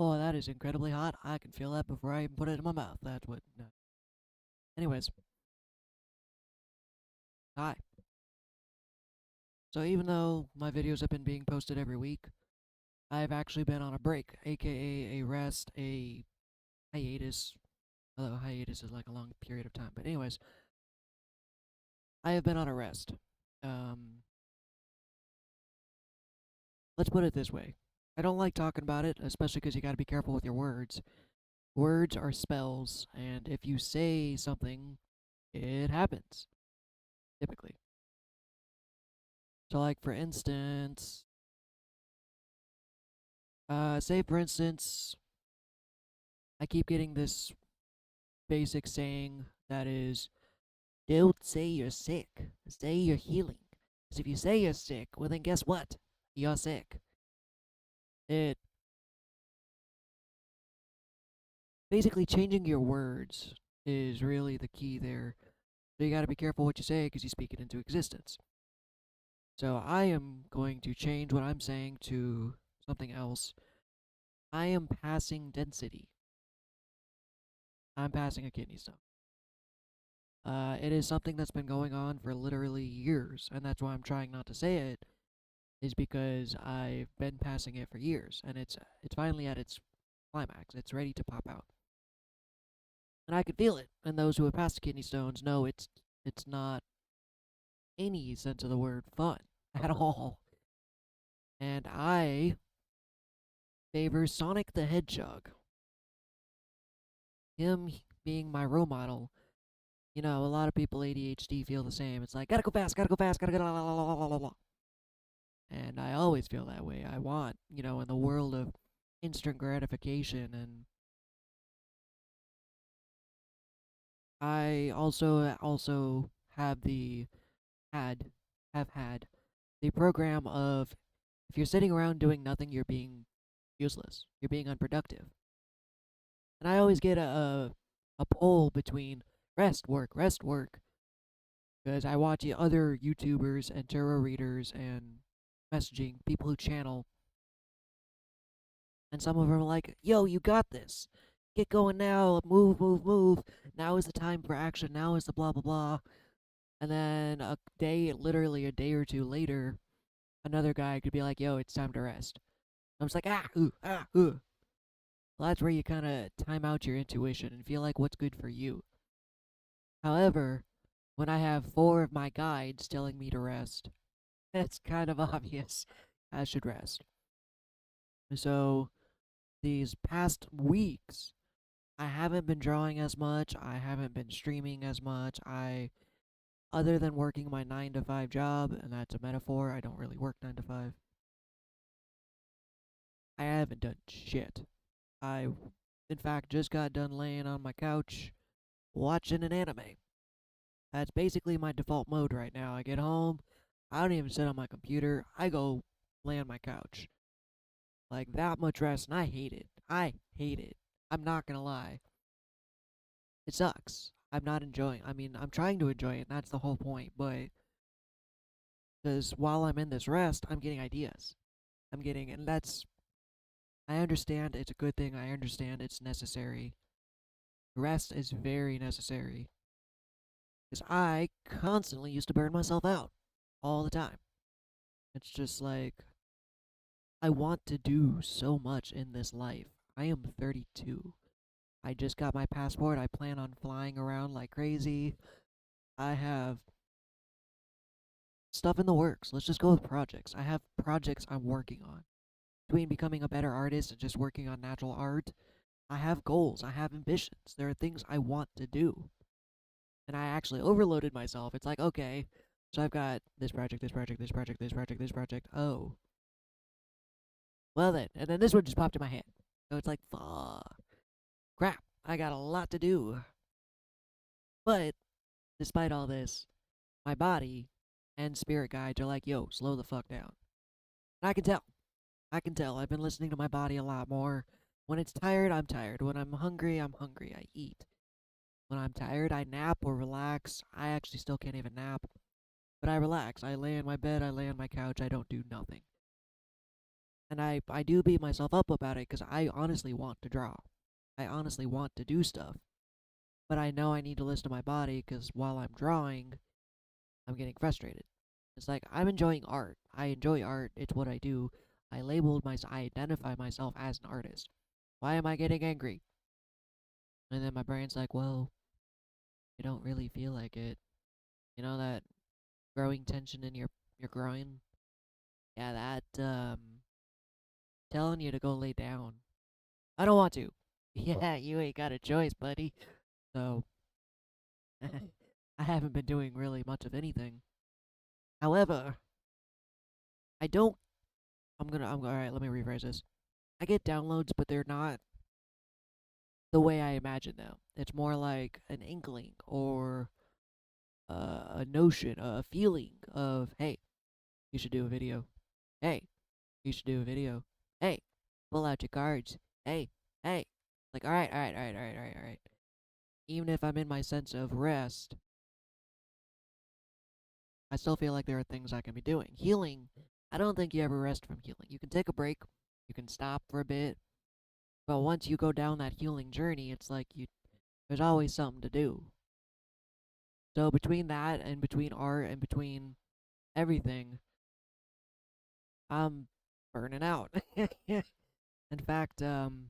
Oh, that is incredibly hot. I can feel that before I even put it in my mouth. That's what. No. Anyways, hi. So even though my videos have been being posted every week, I've actually been on a break, aka a rest, a hiatus. Although hiatus is like a long period of time. But anyways, I have been on a rest. Um, let's put it this way. I don't like talking about it, especially because you got to be careful with your words. Words are spells, and if you say something, it happens, typically. So, like, for instance, say for instance, I keep getting this basic saying that is, don't say you're sick, say you're healing. Because if you say you're sick, well, then guess what? You're sick. It basically changing your words is really the key there. So, you gotta be careful what you say because you speak it into existence. So, I am going to change what I'm saying to something else. I am passing density. I'm passing a kidney stone. It is something that's been going on for literally years, and that's why I'm trying not to say it, is because I've been passing it for years, and it's finally at its climax. It's ready to pop out, and I can feel it. And those who have passed the kidney stones know it's not any sense of the word fun at all. And I favor Sonic the Hedgehog, him being my role model. You know, a lot of people ADHD feel the same. It's like gotta go fast, gotta go fast, gotta go la la la la la la. And I always feel that way. I want, in the world of instant gratification. And I also have the had have had the program of, if you're sitting around doing nothing, you're being useless. You're being unproductive. And I always get a pull between rest, work, because I watch other YouTubers and tarot readers and messaging people who channel, and some of them are like, yo, you got this. Get going now. Move, move, move. Now is the time for action. Now is the blah, blah, blah. And then literally a day or two later, another guy could be like, yo, it's time to rest. I'm just like, ah, ooh, ah, ooh. Well, that's where you kind of time out your intuition and feel like what's good for you. However, when I have four of my guides telling me to rest, it's kind of obvious I should rest. So, these past weeks, I haven't been drawing as much. I haven't been streaming as much. Other than working my 9 to 5 job, and that's a metaphor, I don't really work 9 to 5. I haven't done shit. I, in fact, just got done laying on my couch watching an anime. That's basically my default mode right now. I get home, I don't even sit on my computer. I go lay on my couch. Like that much rest, and I hate it. I hate it. I'm not gonna lie. It sucks. I'm not enjoying. I mean, I'm trying to enjoy it, and that's the whole point. But because while I'm in this rest, I'm getting ideas. And that's. I understand it's a good thing. I understand it's necessary. Rest is very necessary. Because I constantly used to burn myself out all the time. It's just like, I want to do so much in this life. I am 32. I just got my passport. I plan on flying around like crazy. I have stuff in the works. Let's just go with projects. I have projects I'm working on. Between becoming a better artist and just working on natural art, I have goals. I have ambitions. There are things I want to do. And I actually overloaded myself. It's like, okay, so I've got this project, this project, this project, this project, this project. Oh, well then. And then this one just popped in my head. So it's like, fuck. Crap. I got a lot to do. But despite all this, my body and spirit guides are like, yo, slow the fuck down. And I can tell. I can tell. I've been listening to my body a lot more. When it's tired, I'm tired. When I'm hungry, I'm hungry. I eat. When I'm tired, I nap or relax. I actually still can't even nap, but I relax. I lay in my bed, I lay on my couch, I don't do nothing. And I do beat myself up about it because I honestly want to draw. I honestly want to do stuff. But I know I need to listen to my body because while I'm drawing, I'm getting frustrated. It's like I'm enjoying art. I enjoy art. It's what I do. I identify myself as an artist. Why am I getting angry? And then my brain's like, well, you don't really feel like it. You know that growing tension in your groin? Yeah, that telling you to go lay down. I don't want to. Yeah, you ain't got a choice, buddy. So I haven't been doing really much of anything. However, I don't. I'm all right. Let me rephrase this. I get downloads, but they're not the way I imagine them. It's more like an inkling or a notion, a feeling of, hey, you should do a video. Hey, you should do a video. Hey, pull out your cards. Hey, hey. Like, all right, all right, all right, all right, all right, all right. Even if I'm in my sense of rest, I still feel like there are things I can be doing. Healing, I don't think you ever rest from healing. You can take a break, you can stop for a bit, but once you go down that healing journey, it's like there's always something to do. So between that and between art and between everything, I'm burning out. In fact, one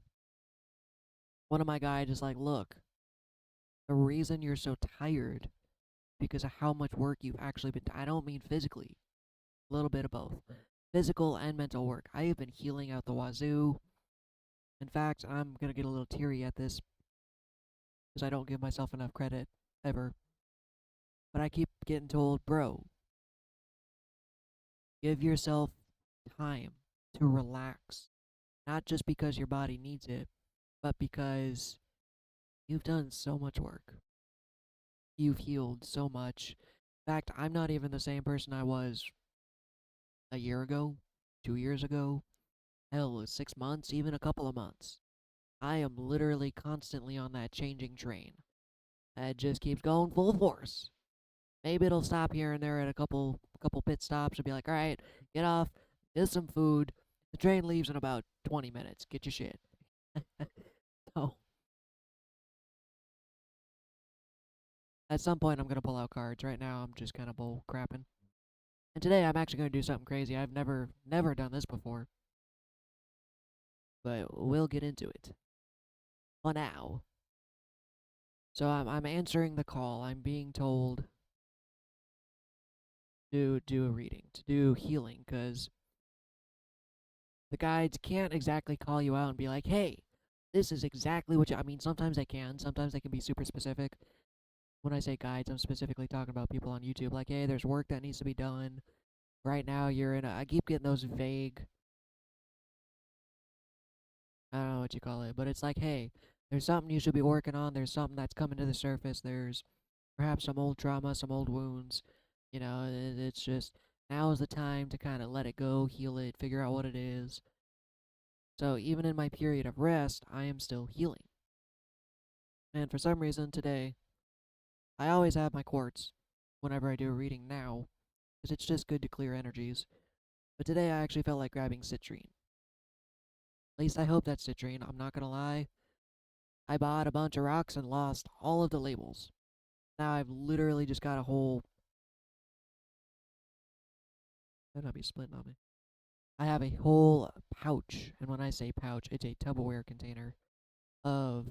of my guys is like, look, the reason you're so tired because of how much work you've actually been. I don't mean physically, a little bit of both, physical and mental work. I have been healing out the wazoo. In fact, I'm gonna get a little teary at this because I don't give myself enough credit ever. But I keep getting told, bro, give yourself time to relax. Not just because your body needs it, but because you've done so much work. You've healed so much. In fact, I'm not even the same person I was a year ago, 2 years ago, hell, 6 months, even a couple of months. I am literally constantly on that changing train. It just keeps going full force. Maybe it'll stop here and there at a couple pit stops and be like, all right, get off, get some food. The train leaves in about 20 minutes. Get your shit. So at some point, I'm gonna pull out cards. Right now, I'm just kind of bull crapping. And today, I'm actually gonna do something crazy. I've never done this before, but we'll get into it. For now, so I'm answering the call. I'm being told to do a reading, to do healing, because the guides can't exactly call you out and be like, hey, this is exactly what you. I mean, sometimes they can. Sometimes they can be super specific. When I say guides, I'm specifically talking about people on YouTube. Like, hey, there's work that needs to be done. Right now, you're in a. I keep getting those vague. I don't know what you call it, but it's like, hey, there's something you should be working on. There's something that's coming to the surface. There's perhaps some old trauma, some old wounds. It's just now is the time to kind of let it go, heal it, figure out what it is. So even in my period of rest, I am still healing. And for some reason today, I always have my quartz whenever I do a reading now, because it's just good to clear energies. But today I actually felt like grabbing citrine. At least I hope that's citrine. I'm not gonna lie. I bought a bunch of rocks and lost all of the labels. Now I've literally just got a whole. Better not be splitting on me. I have a whole pouch, and when I say pouch, it's a Tupperware container of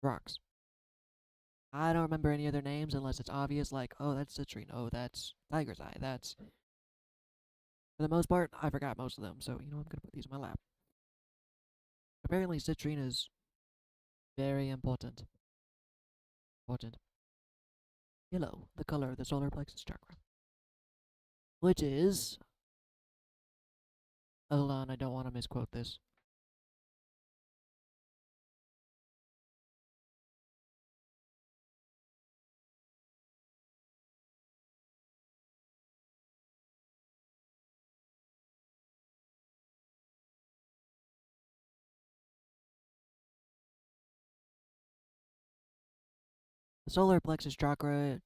rocks. I don't remember any other names unless it's obvious, like, oh, that's citrine, oh, that's tiger's eye, that's. For the most part, I forgot most of them, so, I'm gonna put these in my lap. Apparently, citrine is very important. Important. Yellow, the color of the solar plexus chakra. Which is. Hold on, I don't want to misquote this. The solar plexus chakra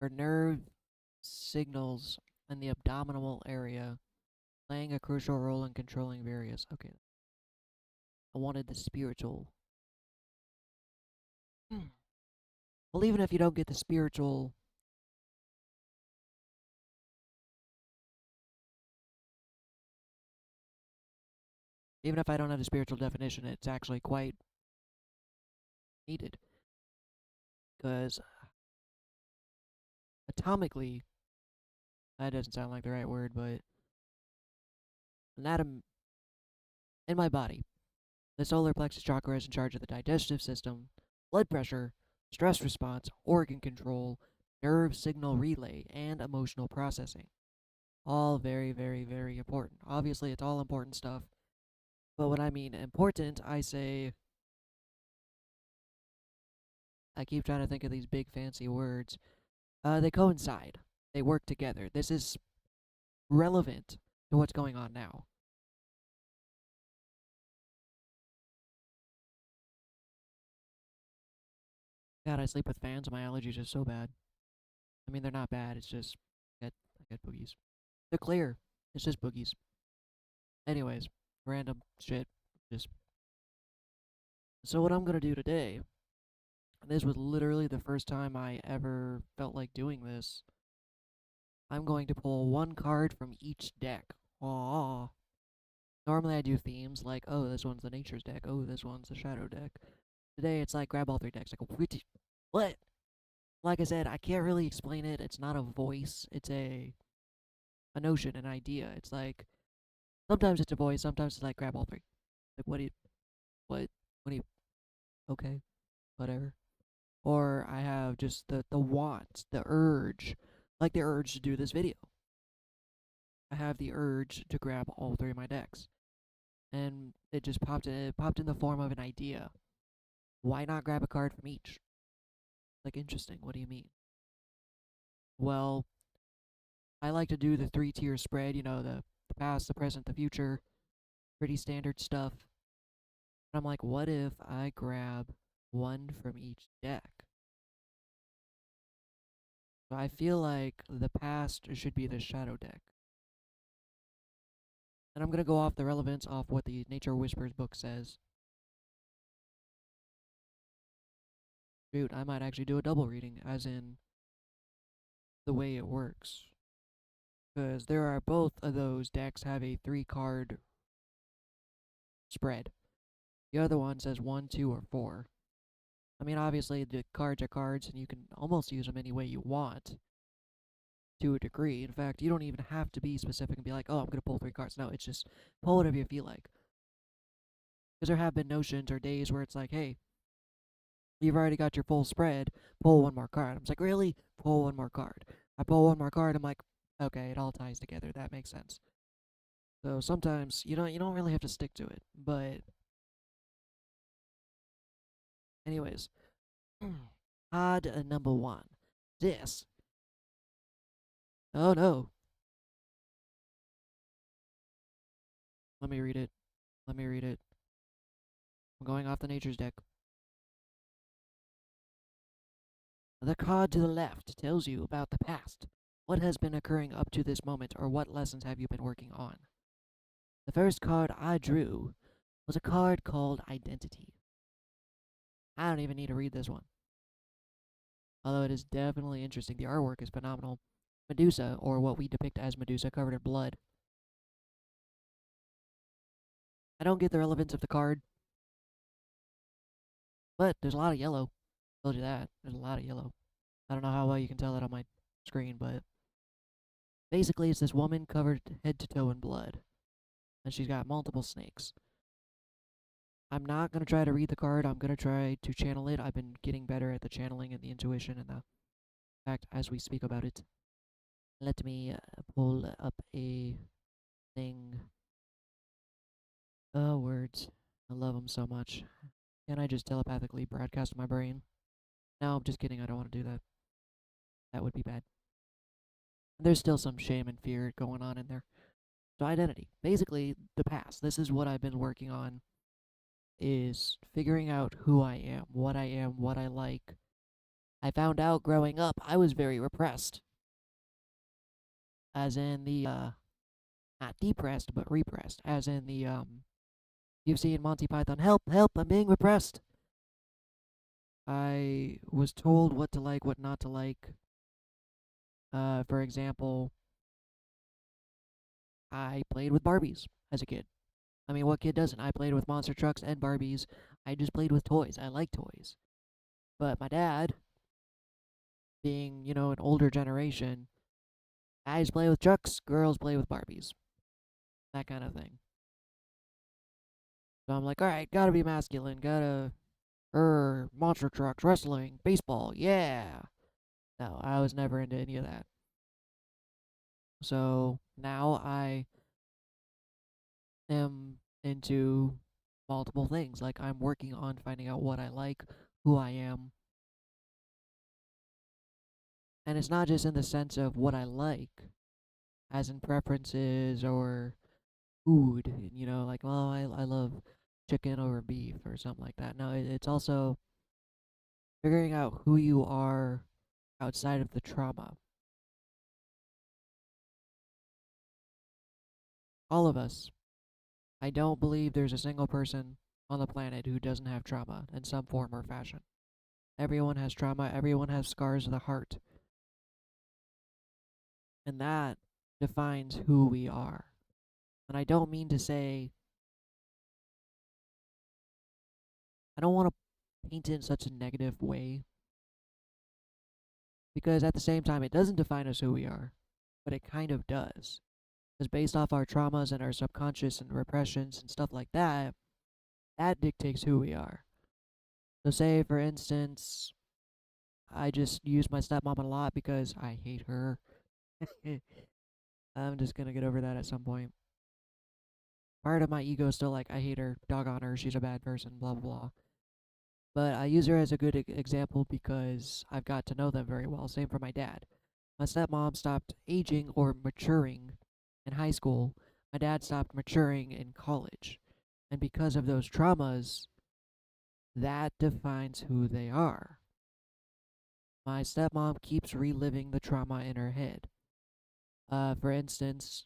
are nerve signals in the abdominal area playing a crucial role in controlling various. Okay, I wanted the spiritual. Well, even if you don't get the spiritual, even if I don't have the spiritual definition, it's actually quite needed. Because atomically, that doesn't sound like the right word, but an atom in my body, the solar plexus chakra is in charge of the digestive system, blood pressure, stress response, organ control, nerve signal relay, and emotional processing. All very, very, very important. Obviously, it's all important stuff. But when I mean important, I say, I keep trying to think of these big fancy words. They coincide. They work together. This is relevant to what's going on now. God, I sleep with fans. My allergies are so bad. I mean, they're not bad. It's just I get boogies. They're clear. It's just boogies. Anyways, random shit. Just so what I'm gonna do today. This was literally the first time I ever felt like doing this. I'm going to pull one card from each deck. Aww. Normally I do themes like, oh, this one's the nature's deck. Oh, this one's the shadow deck. Today it's like grab all three decks. Like, what? Like I said, I can't really explain it. It's not a voice. It's a notion, an idea. It's like sometimes it's a voice. Sometimes it's like grab all three. Like what what do you? Okay, whatever. Or I have just the want, the urge, like the urge to do this video. I have the urge to grab all three of my decks, and it just popped in. It popped in the form of an idea. Why not grab a card from each? Like, interesting. What do you mean? Well, I like to do the three-tier spread. You know, the past, the present, the future. Pretty standard stuff. And I'm like, what if I grab one from each deck? So I feel like the past should be the shadow deck. And I'm gonna go off the relevance off what the Nature Whispers book says. Shoot, I might actually do a double reading, as in the way it works. Because there are both of those decks have a 3 card spread. The other one says 1, 2, or 4. I mean, obviously, the cards are cards, and you can almost use them any way you want to a degree. In fact, you don't even have to be specific and be like, oh, I'm going to pull 3 cards. No, it's just pull whatever you feel like. Because there have been notions or days where it's like, hey, you've already got your full spread, pull one more card. I'm like, really? Pull one more card. I pull one more card, I'm like, okay, it all ties together. That makes sense. So sometimes you don't really have to stick to it. But anyways, odd number one. This. Oh no. Let me read it. Let me read it. I'm going off the nature's deck. The card to the left tells you about the past. What has been occurring up to this moment, or what lessons have you been working on? The first card I drew was a card called Identity. I don't even need to read this one, although it is definitely interesting. The artwork is phenomenal. Medusa, or what we depict as Medusa, covered in blood. I don't get the relevance of the card, but there's a lot of yellow. I told you that. There's a lot of yellow. I don't know how well you can tell that on my screen, but basically it's this woman covered head to toe in blood, and she's got multiple snakes. I'm not going to try to read the card. I'm going to try to channel it. I've been getting better at the channeling and the intuition and the fact as we speak about it. Let me pull up a thing. Words. I love them so much. Can I just telepathically broadcast my brain? No, I'm just kidding. I don't want to do that. That would be bad. There's still some shame and fear going on in there. So identity. Basically, the past. This is what I've been working on, is figuring out who I am, what I like. I found out growing up I was very repressed. As in not depressed, but repressed, as in the you've seen Monty Python. Help! Help! I'm being repressed. I was told what to like, what not to like. For example, I played with Barbies as a kid. I mean, what kid doesn't? I played with monster trucks and Barbies. I just played with toys. I like toys. But my dad, being, an older generation, guys play with trucks, girls play with Barbies. That kind of thing. So I'm like, alright, gotta be masculine, gotta, monster trucks, wrestling, baseball, yeah. No, I was never into any of that. So now I am into multiple things. Like, I'm working on finding out what I like, who I am. And it's not just in the sense of what I like, as in preferences or food, like, well, I love chicken over beef or something like that. No, it's also figuring out who you are outside of the trauma. All of us. I don't believe there's a single person on the planet who doesn't have trauma in some form or fashion. Everyone has trauma, everyone has scars of the heart. And that defines who we are. And I don't mean to say, I don't want to paint it in such a negative way, because at the same time, it doesn't define us who we are, but it kind of does. Because based off our traumas and our subconscious and repressions and stuff like that, that dictates who we are. So, say, for instance, I just use my stepmom a lot because I hate her. I'm just gonna get over that at some point. Part of my ego is still like, I hate her, dog on her, she's a bad person, blah, blah, blah. But I use her as a good example because I've got to know them very well. Same for my dad. My stepmom stopped aging or maturing in high school. My dad stopped maturing in college. And because of those traumas, that defines who they are. My stepmom keeps reliving the trauma in her head. For instance,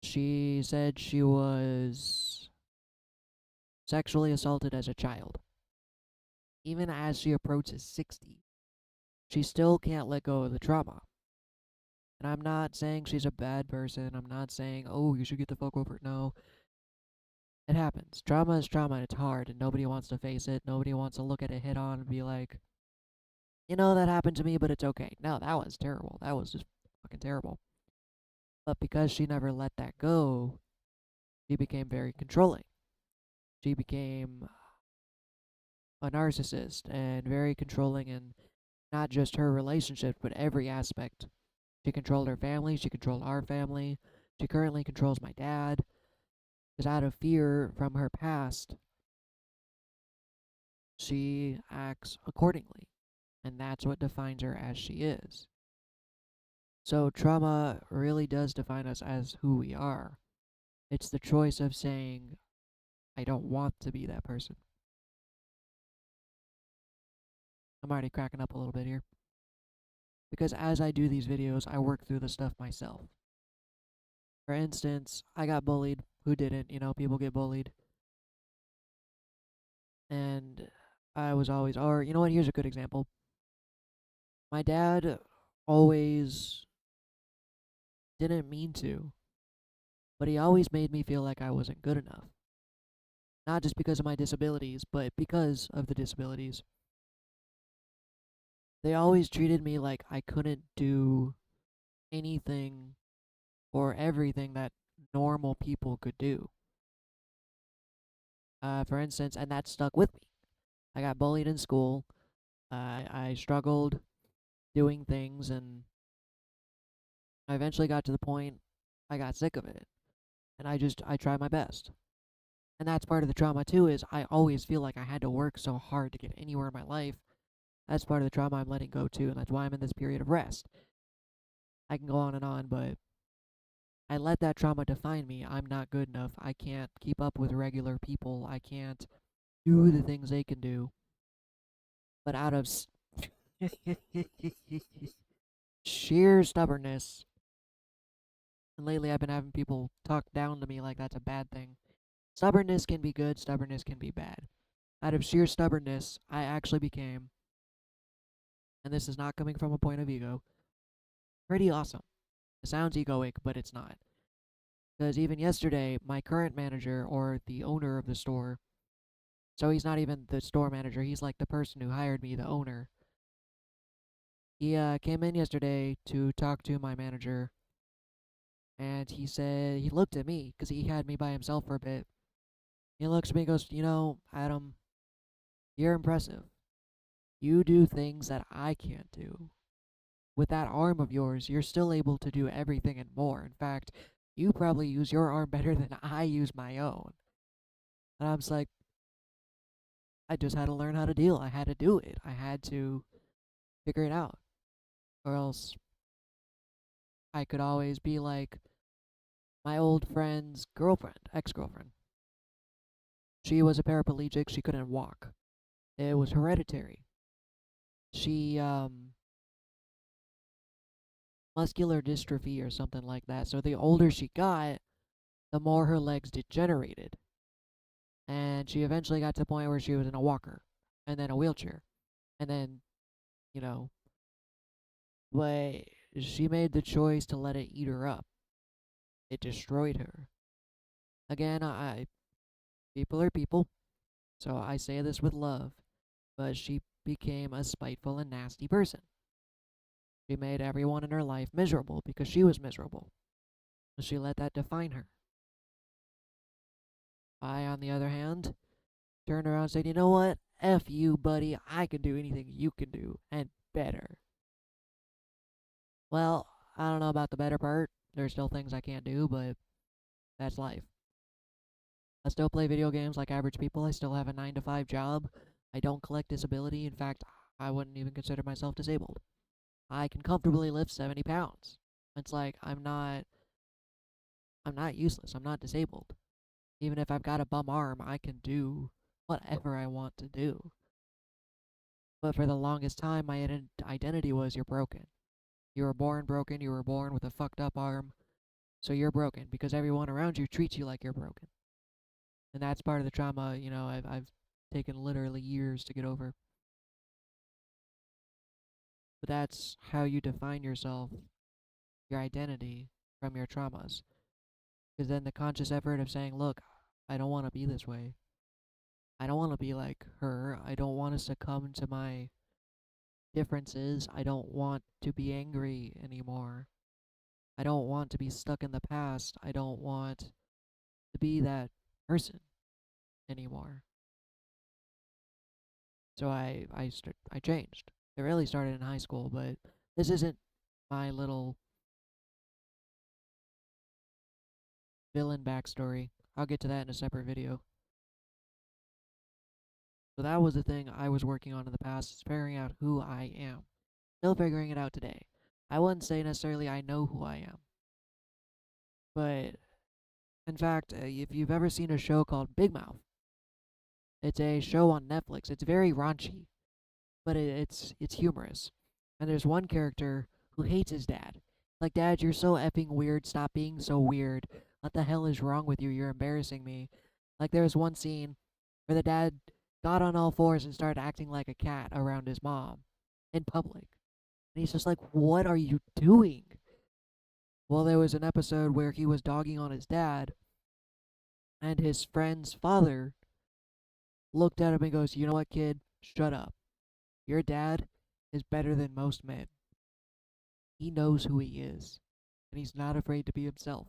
she said she was sexually assaulted as a child. Even as she approaches 60, she still can't let go of the trauma. And I'm not saying she's a bad person. I'm not saying, oh, you should get the fuck over it. No. It happens. Trauma is trauma and it's hard and nobody wants to face it. Nobody wants to look at it head on and be like, that happened to me, but it's okay. No, that was terrible. That was just fucking terrible. But because she never let that go, she became very controlling. She became a narcissist and very controlling in not just her relationship, but every aspect. She controlled her family, she controlled our family, she currently controls my dad. Because out of fear from her past, she acts accordingly. And that's what defines her as she is. So trauma really does define us as who we are. It's the choice of saying, I don't want to be that person. I'm already cracking up a little bit here. Because as I do these videos, I work through the stuff myself. For instance, I got bullied. Who didn't? People get bullied. And I was always, or you know what? Here's a good example. My dad always didn't mean to, but he always made me feel like I wasn't good enough. Not just because of my disabilities, but because of the disabilities. They always treated me like I couldn't do anything or everything that normal people could do. For instance, and that stuck with me. I got bullied in school. I struggled doing things, and I eventually got to the point I got sick of it. And I tried my best. And that's part of the trauma too, is I always feel like I had to work so hard to get anywhere in my life. That's part of the trauma I'm letting go too, and that's why I'm in this period of rest. I can go on, but I let that trauma define me. I'm not good enough. I can't keep up with regular people. I can't do the things they can do. But out of sheer stubbornness, And lately I've been having people talk down to me like that's a bad thing. Stubbornness can be good, stubbornness can be bad. Out of sheer stubbornness, I actually became, and this is not coming from a point of ego, pretty awesome. It sounds egoic, but it's not. Because even yesterday, my current manager, or the owner of the store, so he's not even the store manager, he's like the person who hired me, the owner. He came in yesterday to talk to my manager, and he said, he looked at me, because he had me by himself for a bit. He looks at me and goes, you know, Adam, you're impressive. You do things that I can't do. With that arm of yours, you're still able to do everything and more. In fact, you probably use your arm better than I use my own. And I'm just like, I just had to learn how to deal. I had to do it. I had to figure it out. Or else I could always be like my old friend's girlfriend, ex-girlfriend. She was a paraplegic. She couldn't walk. It was hereditary. She, muscular dystrophy or something like that. So the older she got, the more her legs degenerated. And she eventually got to the point where she was in a walker and then a wheelchair. And then, you know, but she made the choice to let it eat her up. It destroyed her. Again, people are people, so I say this with love, but she became a spiteful and nasty person. She made everyone in her life miserable because she was miserable. She let that define her. I, on the other hand, turned around and said, you know what? F you, buddy. I can do anything you can do, and better. Well, I don't know about the better part. There's still things I can't do, but that's life. I still play video games like average people. I still have a 9 to 5 job. I don't collect disability. In fact, I wouldn't even consider myself disabled. I can comfortably lift 70 pounds. It's like I'm not useless. I'm not disabled. Even if I've got a bum arm, I can do whatever I want to do. But for the longest time, my identity was you're broken. You were born broken. You were born with a fucked up arm. So you're broken because everyone around you treats you like you're broken. And that's part of the trauma, I've taken literally years to get over. But that's how you define yourself, your identity, from your traumas. Because then the conscious effort of saying, look, I don't want to be this way. I don't want to be like her. I don't want to succumb to my differences. I don't want to be angry anymore. I don't want to be stuck in the past. I don't want to be that person anymore. So I changed. It really started in high school, but this isn't my little villain backstory. I'll get to that in a separate video. So that was the thing I was working on in the past, is figuring out who I am. Still figuring it out today. I wouldn't say necessarily I know who I am. But, in fact, if you've ever seen a show called Big Mouth, it's a show on Netflix. It's very raunchy, but it's humorous. And there's one character who hates his dad. Like, Dad, you're so effing weird. Stop being so weird. What the hell is wrong with you? You're embarrassing me. Like, there was one scene where the dad got on all fours and started acting like a cat around his mom in public. And he's just like, what are you doing? Well, there was an episode where he was dogging on his dad, and his friend's father looked at him and goes, you know what, kid? Shut up. Your dad is better than most men. He knows who he is, and he's not afraid to be himself.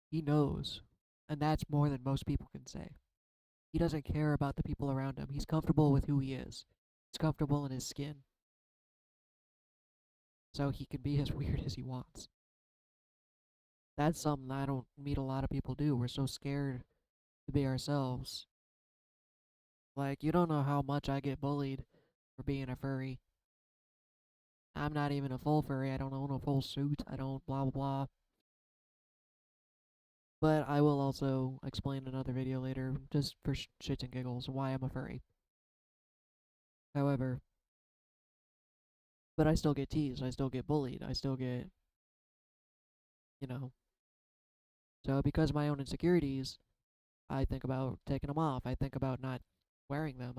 He knows, and that's more than most people can say. He doesn't care about the people around him. He's comfortable with who he is. He's comfortable in his skin. So he can be as weird as he wants. That's something I don't meet a lot of people do. We're so scared to be ourselves. Like, you don't know how much I get bullied for being a furry. I'm not even a full furry. I don't own a full suit. I don't blah blah blah. But I will also explain in another video later, just for shits and giggles, why I'm a furry. However, but I still get teased. I still get bullied. I still get you know. So because of my own insecurities, I think about taking them off. I think about not wearing them.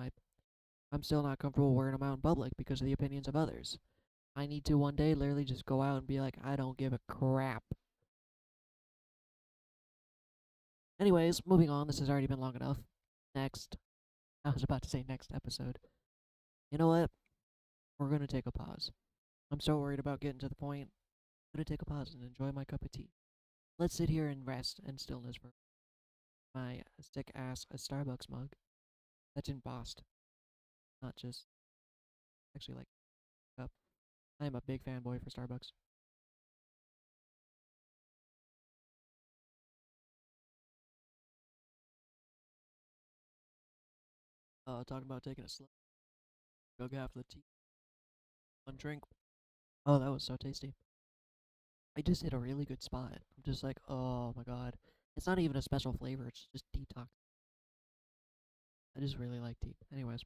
I'm still not comfortable wearing them out in public because of the opinions of others. I need to one day literally just go out and be like, I don't give a crap. Anyways, moving on. This has already been long enough. Next. I was about to say next episode. You know what? We're going to take a pause. I'm so worried about getting to the point. I'm going to take a pause and enjoy my cup of tea. Let's sit here and rest and stillness for my sick ass a Starbucks mug that's embossed, not just actually like cup. I am a big fanboy for Starbucks. Talking about taking a slow chug half the tea, one drink. Oh, that was so tasty. I just hit a really good spot. I'm just like, oh my god. It's not even a special flavor. It's just detox. I just really like tea. Anyways,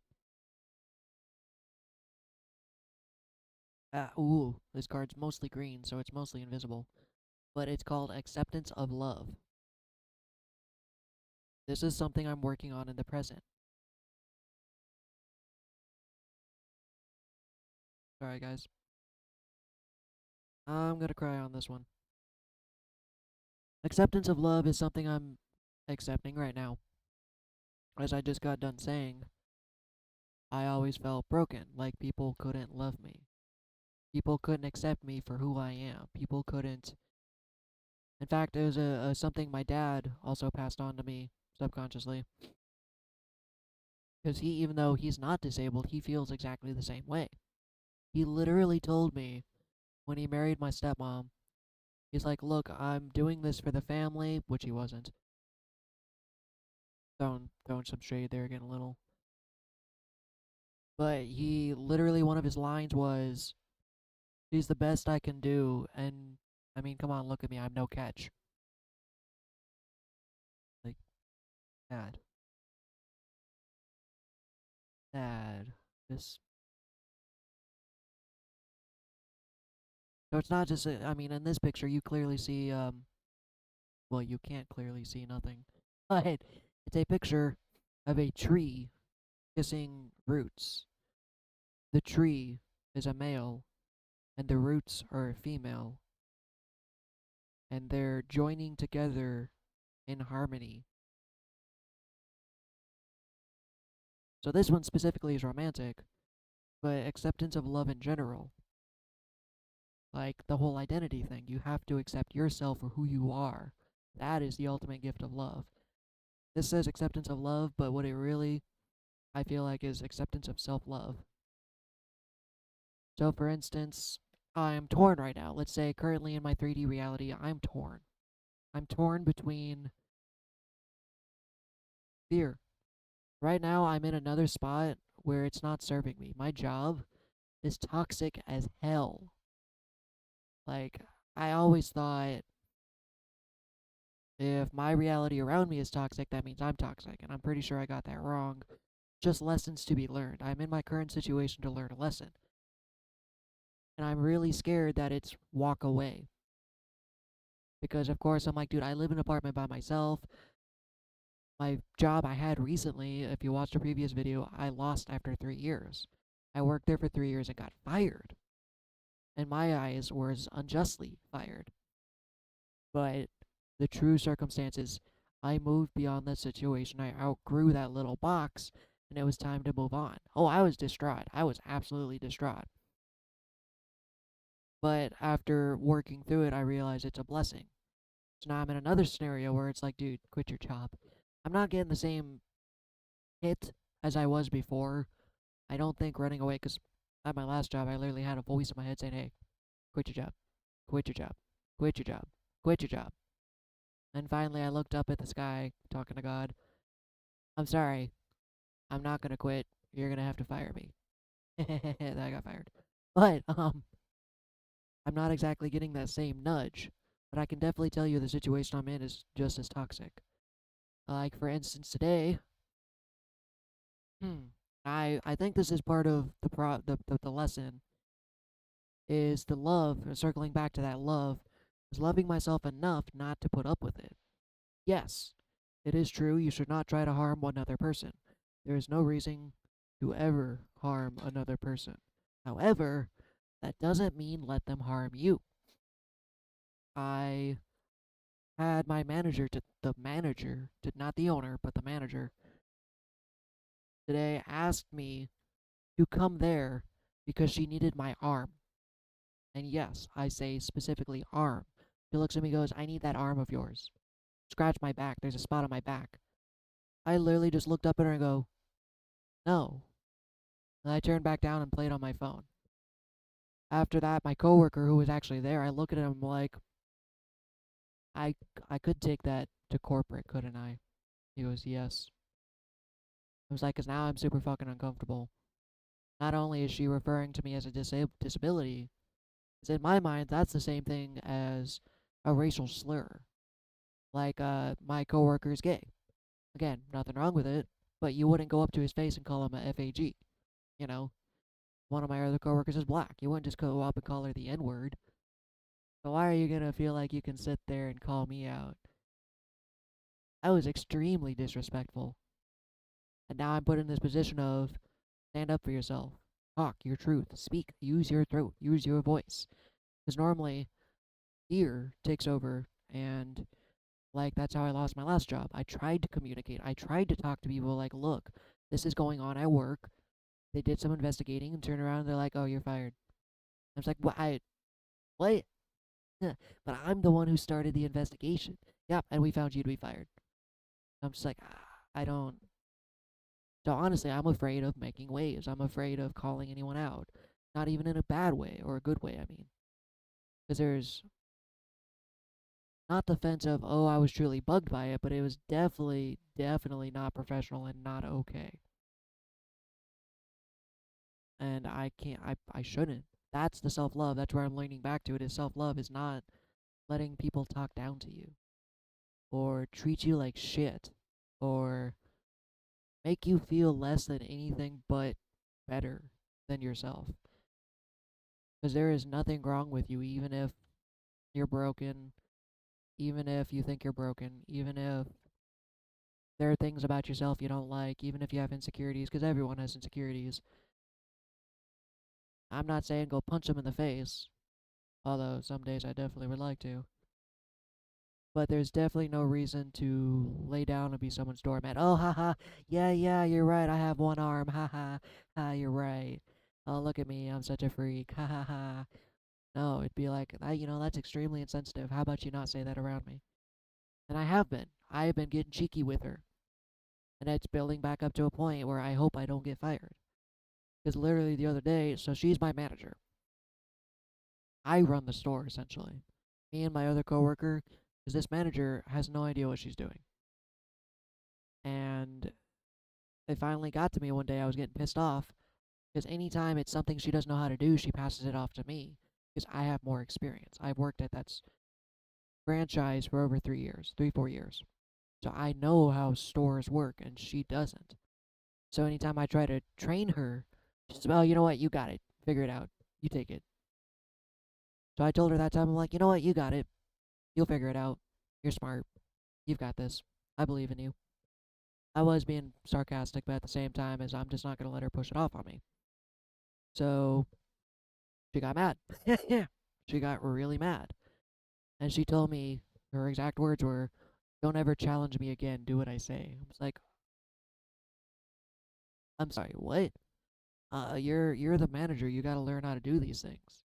ooh, this card's mostly green, so it's mostly invisible. But it's called Acceptance of Love. This is something I'm working on in the present. Sorry, guys. I'm gonna cry on this one. Acceptance of love is something I'm accepting right now. As I just got done saying, I always felt broken, like people couldn't love me. People couldn't accept me for who I am. People couldn't. In fact, it was something my dad also passed on to me subconsciously. Because he, even though he's not disabled, he feels exactly the same way. He literally told me when he married my stepmom, he's like, look, I'm doing this for the family, which he wasn't. Throwing some shade there again a little. But he literally, one of his lines was, she's the best I can do, and I mean, come on, look at me, I'm no catch. Like, sad. Sad. This. So it's not just, I mean, in this picture, you clearly see, well, you can't clearly see nothing. But it's a picture of a tree kissing roots. The tree is a male, and the roots are a female, and they're joining together in harmony. So this one specifically is romantic, but acceptance of love in general. Like the whole identity thing. You have to accept yourself for who you are. That is the ultimate gift of love. This says acceptance of love, but what it really, I feel like, is acceptance of self love. So, for instance, I'm torn right now. Let's say currently in my 3D reality, I'm torn. I'm torn between fear. Right now, I'm in another spot where it's not serving me. My job is toxic as hell. Like, I always thought if my reality around me is toxic, that means I'm toxic, and I'm pretty sure I got that wrong. Just lessons to be learned. I'm in my current situation to learn a lesson. And I'm really scared that it's walk away. Because, of course, I'm like, dude, I live in an apartment by myself. My job I had recently, if you watched a previous video, I lost after 3 years. I worked there for 3 years and got fired. In my eyes, was unjustly fired. But the true circumstances, I moved beyond that situation. I outgrew that little box, and it was time to move on. Oh, I was distraught. I was absolutely distraught. But after working through it, I realized it's a blessing. So now I'm in another scenario where it's like, dude, quit your job. I'm not getting the same hit as I was before. I don't think running away, because at my last job, I literally had a voice in my head saying, hey, quit your job, quit your job, quit your job, quit your job. And finally, I looked up at the sky, talking to God. I'm sorry. I'm not going to quit. You're going to have to fire me. Then I got fired. But, I'm not exactly getting that same nudge. But I can definitely tell you the situation I'm in is just as toxic. Like, for instance, today, I think this is part of the lesson, is the love, circling back to that love, was loving myself enough not to put up with it. Yes, it is true you should not try to harm one other person. There is no reason to ever harm another person. However, that doesn't mean let them harm you. I had my manager, not the owner, but the manager, today asked me to come there because she needed my arm. And yes, I say specifically arm. She looks at me and goes, I need that arm of yours. Scratch my back. There's a spot on my back. I literally just looked up at her and go, no. And I turned back down and played on my phone. After that, my coworker who was actually there, I look at him like, I, I could take that to corporate, couldn't I? He goes, yes. I was like, because now I'm super fucking uncomfortable. Not only is she referring to me as a disability, because in my mind, that's the same thing as a racial slur. Like, my coworker's gay. Again, nothing wrong with it, but you wouldn't go up to his face and call him a FAG. You know, one of my other coworkers is black. You wouldn't just go up and call her the N word. So why are you gonna feel like you can sit there and call me out? I was extremely disrespectful. And now I'm put in this position of stand up for yourself. Talk your truth. Speak. Use your throat. Use your voice. Because normally, fear takes over, and like that's how I lost my last job. I tried to communicate. I tried to talk to people like, look, this is going on at work. They did some investigating and turned around and they're like, oh, you're fired. I was like, what? But I'm the one who started the investigation. Yep, and we found you to be fired. I'm just like, I don't. So honestly, I'm afraid of making waves. I'm afraid of calling anyone out. Not even in a bad way or a good way, I mean. Because there's not the fence of, oh, I was truly bugged by it, but it was definitely not professional and not okay. And I can't, I shouldn't. That's the self love. That's where I'm leaning back to it is self love is not letting people talk down to you or treat you like shit or make you feel less than anything but better than yourself. Because there is nothing wrong with you, even if you're broken, even if you think you're broken, even if there are things about yourself you don't like, even if you have insecurities, because everyone has insecurities. I'm not saying go punch them in the face, although some days I definitely would like to. But there's definitely no reason to lay down and be someone's doormat. Oh, haha, yeah, you're right. I have one arm. Haha, ha, you're right. Oh, look at me. I'm such a freak. Ha ha ha. No, it'd be like, that's extremely insensitive. How about you not say that around me? And I have been. I have been getting cheeky with her. And it's building back up to a point where I hope I don't get fired. Because literally the other day, so she's my manager. I run the store, essentially. Me and my other coworker, because this manager has no idea what she's doing. And it finally got to me one day. I was getting pissed off because anytime it's something she doesn't know how to do, she passes it off to me because I have more experience. I've worked at that franchise for over 3 years, 4 years. So I know how stores work and she doesn't. So anytime I try to train her, she says, well, you know what? You got it. Figure it out. You take it. So I told her that time, I'm like, you know what? You got it. You'll figure it out. You're smart. You've got this. I believe in you. I was being sarcastic, but at the same time, as I'm just not going to let her push it off on me. So she got mad. Yeah. She got really mad. And she told me, her exact words were, don't ever challenge me again. Do what I say. I was like, I'm sorry, what? You're the manager. You got to learn how to do these things.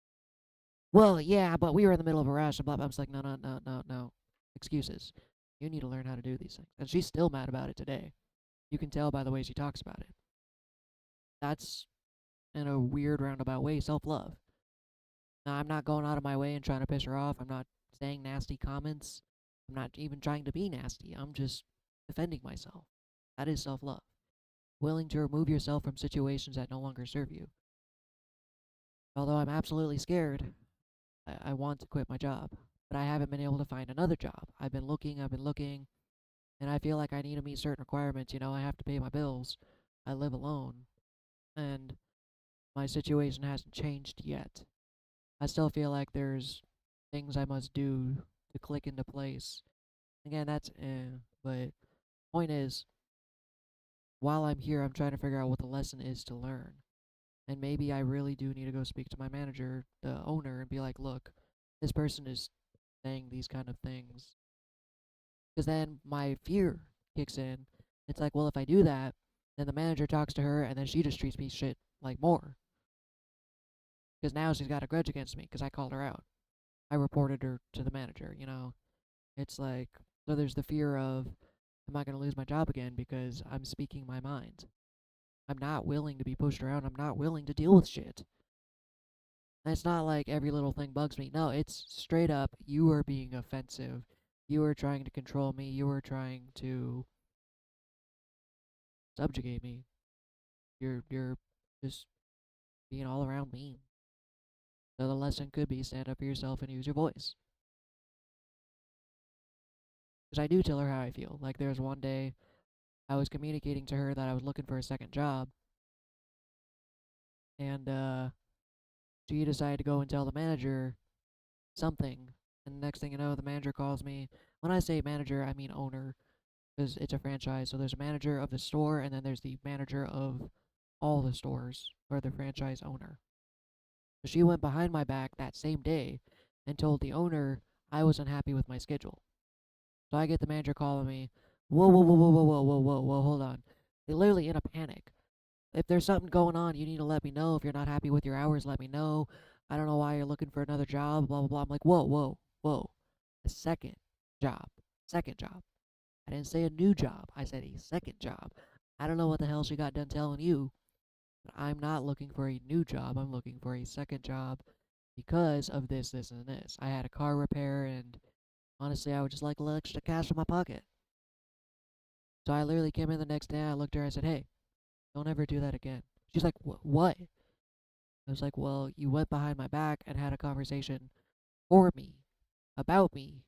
Well, yeah, but we were in the middle of a rush and blah, blah. I was like, no. Excuses. You need to learn how to do these things. And she's still mad about it today. You can tell by the way she talks about it. That's, in a weird roundabout way, self love. Now, I'm not going out of my way and trying to piss her off. I'm not saying nasty comments. I'm not even trying to be nasty. I'm just defending myself. That is self love. Willing to remove yourself from situations that no longer serve you. Although I'm absolutely scared, I want to quit my job. But I haven't been able to find another job. I've been looking, and I feel like I need to meet certain requirements. I have to pay my bills. I live alone. And my situation hasn't changed yet. I still feel like there's things I must do to click into place. Again, that's but point is, while I'm here, I'm trying to figure out what the lesson is to learn. And maybe I really do need to go speak to my manager, the owner, and be like, look, this person is saying these kind of things. Because then my fear kicks in. It's like, well, if I do that, then the manager talks to her, and then she just treats me shit like more. Because now she's got a grudge against me because I called her out. I reported her to the manager, you know? It's like, so there's the fear of, am I going to lose my job again because I'm speaking my mind? I'm not willing to be pushed around. I'm not willing to deal with shit. And it's not like every little thing bugs me. No, it's straight up, you are being offensive. You are trying to control me. You are trying to subjugate me. You're just being all around mean. So the lesson could be stand up for yourself and use your voice. Because I do tell her how I feel. Like there was one day I was communicating to her that I was looking for a second job, and she decided to go and tell the manager something. And the next thing you know, the manager calls me. When I say manager, I mean owner, because it's a franchise. So there's a manager of the store, and then there's the manager of all the stores, or the franchise owner. So she went behind my back that same day and told the owner I was unhappy with my schedule. So I get the manager calling me, whoa, whoa, whoa, whoa, whoa, whoa, whoa, whoa, whoa, hold on. They're literally in a panic. If there's something going on, you need to let me know. If you're not happy with your hours, let me know. I don't know why you're looking for another job, blah, blah, blah. I'm like, whoa, whoa, whoa. A second job. Second job. I didn't say a new job. I said a second job. I don't know what the hell she got done telling you, but I'm not looking for a new job. I'm looking for a second job because of this, this, and this. I had a car repair, and honestly, I would just like a little extra cash in my pocket. So I literally came in the next day. I looked at her. I said, hey, don't ever do that again. She's like, what? I was like, well, you went behind my back and had a conversation for me, about me,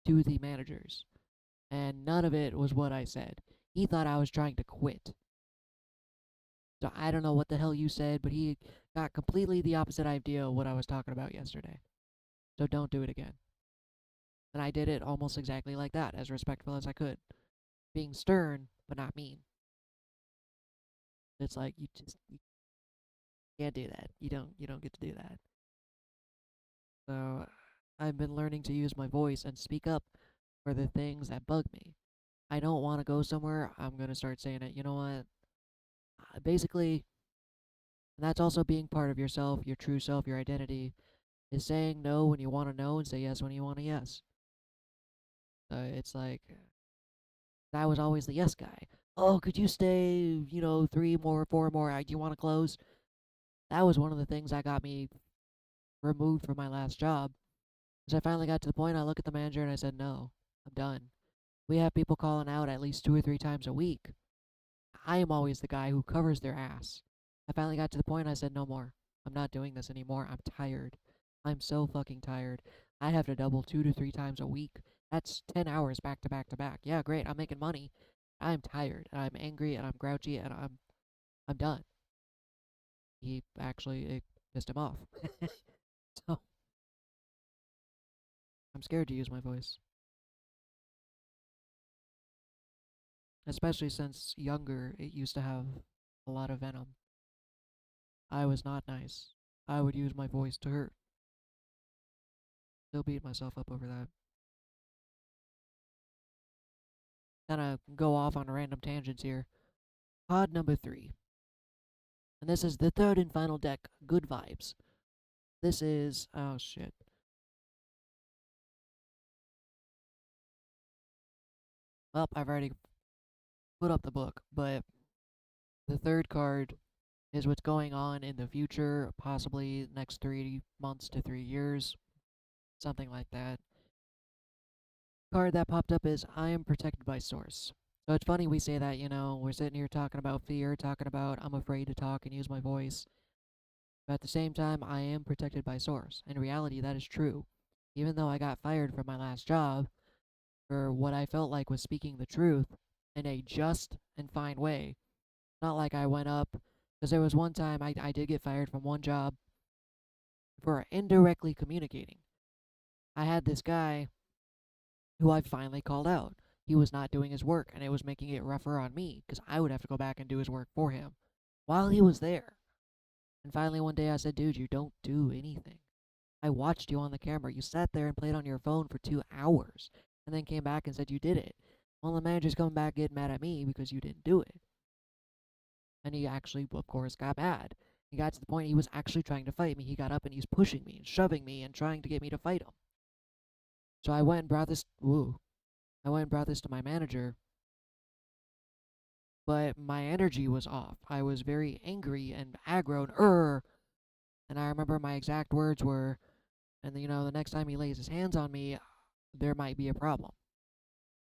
to the managers. And none of it was what I said. He thought I was trying to quit. So I don't know what the hell you said, but he got completely the opposite idea of what I was talking about yesterday. So don't do it again. And I did it almost exactly like that, as respectful as I could. Being stern, but not mean. It's like you can't do that. You don't get to do that. So I've been learning to use my voice and speak up for the things that bug me. I don't want to go somewhere, I'm going to start saying it. You know what? Basically, and that's also being part of yourself, your true self, your identity, is saying no when you want to no and say yes when you want to yes. It's like, I was always the yes guy. Oh, could you stay, 3 more, 4 more? Do you want to close? That was one of the things that got me removed from my last job. Because I finally got to the point I look at the manager and I said, no, I'm done. We have people calling out at least 2 or 3 times a week. I am always the guy who covers their ass. I finally got to the point I said, no more. I'm not doing this anymore. I'm tired. I'm so fucking tired. I have to double 2 to 3 times a week. That's 10 hours back to back to back. Yeah, great. I'm making money. I'm tired and I'm angry and I'm grouchy and I'm done. He actually it pissed him off. So I'm scared to use my voice. Especially since younger it used to have a lot of venom. I was not nice. I would use my voice to hurt. Still beat myself up over that. Gonna go off on random tangents here. Pod number 3. And this is the third and final deck, Good Vibes. This is. Oh shit. Well, I've already put up the book, but the third card is what's going on in the future, possibly next 3 months to 3 years, something like that. Card that popped up is I am protected by source. So it's funny we say that, we're sitting here talking about fear, talking about I'm afraid to talk and use my voice. But at the same time, I am protected by source. In reality, that is true. Even though I got fired from my last job for what I felt like was speaking the truth in a just and fine way, not like I went up, because there was one time I did get fired from one job for indirectly communicating. I had this guy who I finally called out. He was not doing his work, and it was making it rougher on me because I would have to go back and do his work for him while he was there. And finally, one day I said, dude, you don't do anything. I watched you on the camera. You sat there and played on your phone for 2 hours and then came back and said you did it. Well, the manager's coming back getting mad at me because you didn't do it. And he actually, of course, got mad. He got to the point he was actually trying to fight me. He got up and he's pushing me and shoving me and trying to get me to fight him. So I went and brought this. Woo. I went and brought this to my manager, but my energy was off. I was very angry and aggro and I remember my exact words were, and the next time he lays his hands on me, there might be a problem.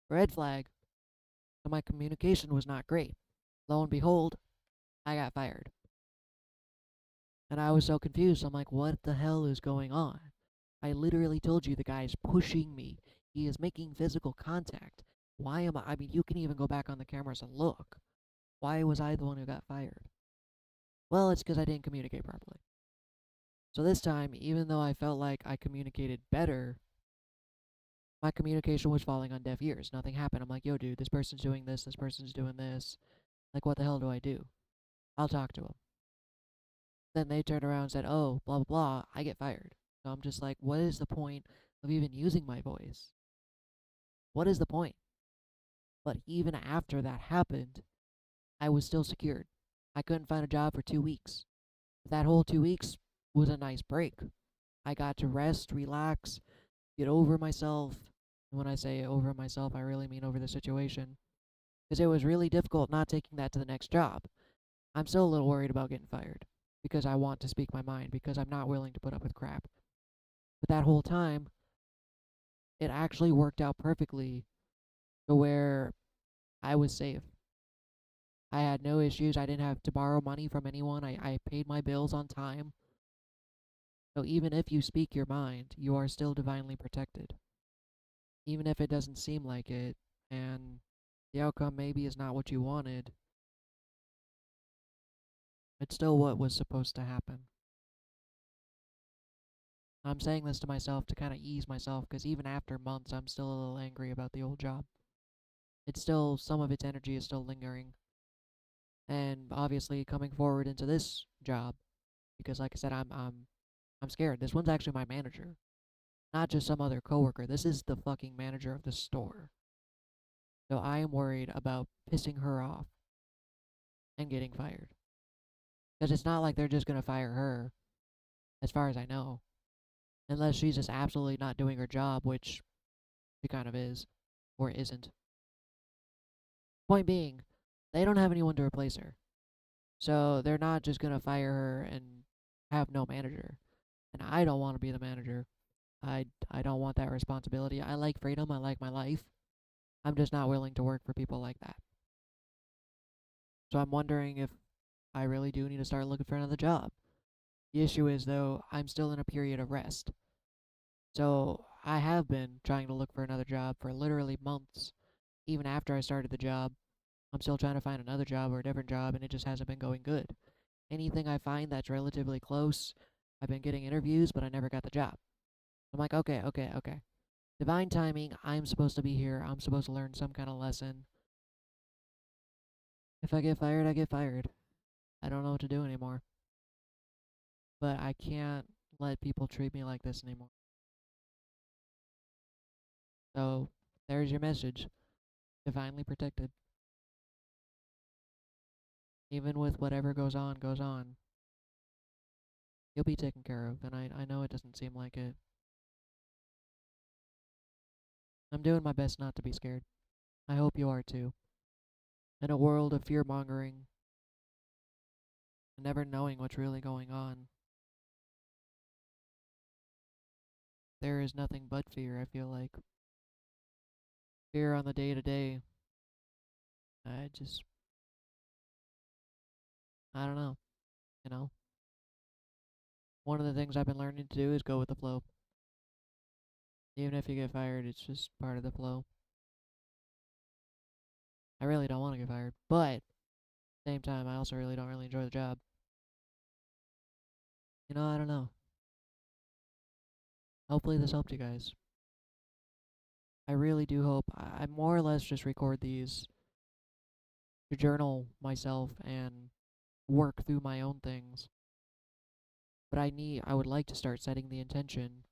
Red flag. So my communication was not great. Lo and behold, I got fired. And I was so confused. I'm like, what the hell is going on? I literally told you the guy's pushing me. He is making physical contact. Why am I? I mean, you can even go back on the cameras and look. Why was I the one who got fired? Well, it's because I didn't communicate properly. So this time, even though I felt like I communicated better, my communication was falling on deaf ears. Nothing happened. I'm like, yo, dude, this person's doing this person's doing this. Like, what the hell do I do? I'll talk to him. Then they turned around and said, oh, blah, blah, blah, I get fired. So I'm just like, what is the point of even using my voice? What is the point? But even after that happened, I was still secured. I couldn't find a job for 2 weeks. That whole 2 weeks was a nice break. I got to rest, relax, get over myself. And when I say over myself, I really mean over the situation. Because it was really difficult not taking that to the next job. I'm still a little worried about getting fired because I want to speak my mind, because I'm not willing to put up with crap. But that whole time, it actually worked out perfectly to where I was safe. I had no issues. I didn't have to borrow money from anyone. I paid my bills on time. So even if you speak your mind, you are still divinely protected. Even if it doesn't seem like it, and the outcome maybe is not what you wanted, it's still what was supposed to happen. I'm saying this to myself to kind of ease myself, because even after months, I'm still a little angry about the old job. It's still, some of its energy is still lingering. And obviously, coming forward into this job, because like I said, I'm scared. This one's actually my manager, not just some other coworker. This is the fucking manager of the store. So I am worried about pissing her off and getting fired. Because it's not like they're just gonna fire her, as far as I know, unless she's just absolutely not doing her job, which she kind of is, or isn't. Point being, they don't have anyone to replace her. So they're not just gonna fire her and have no manager. And I don't want to be the manager. I don't want that responsibility. I like freedom. I like my life. I'm just not willing to work for people like that. So I'm wondering if I really do need to start looking for another job. The issue is, though, I'm still in a period of rest. So I have been trying to look for another job for literally months. Even after I started the job, I'm still trying to find another job or a different job, and it just hasn't been going good. Anything I find that's relatively close, I've been getting interviews, but I never got the job. I'm like, okay, okay, okay. Divine timing, I'm supposed to be here. I'm supposed to learn some kind of lesson. If I get fired, I get fired. I don't know what to do anymore. But I can't let people treat me like this anymore. So, there's your message. Divinely protected. Even with whatever goes on, you'll be taken care of. And I know it doesn't seem like it. I'm doing my best not to be scared. I hope you are too. In a world of fear mongering and never knowing what's really going on, there is nothing but fear, I feel like. Fear on the day to day. I just, I don't know. You know, one of the things I've been learning to do is go with the flow. Even if you get fired, it's just part of the flow. I really don't want to get fired, but at the same time, I also really don't really enjoy the job. I don't know. Hopefully this helped you guys. I really do hope. I more or less just record these to journal myself and work through my own things. But I would like to start setting the intention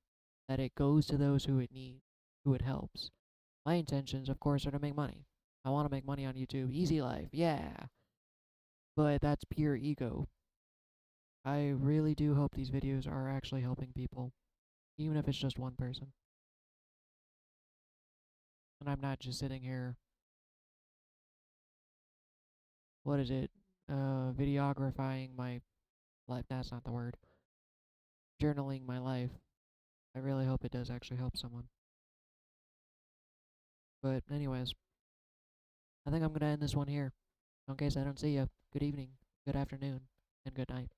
that it goes to those who it needs, who it helps. My intentions, of course, are to make money. I want to make money on YouTube. Easy life, yeah. But that's pure ego. I really do hope these videos are actually helping people, even if it's just one person. And I'm not just sitting here, what is it, videographing my life. That's not the word. Journaling my life. I really hope it does actually help someone. But, anyways, I think I'm going to end this one here. In case I don't see you, good evening, good afternoon, and good night.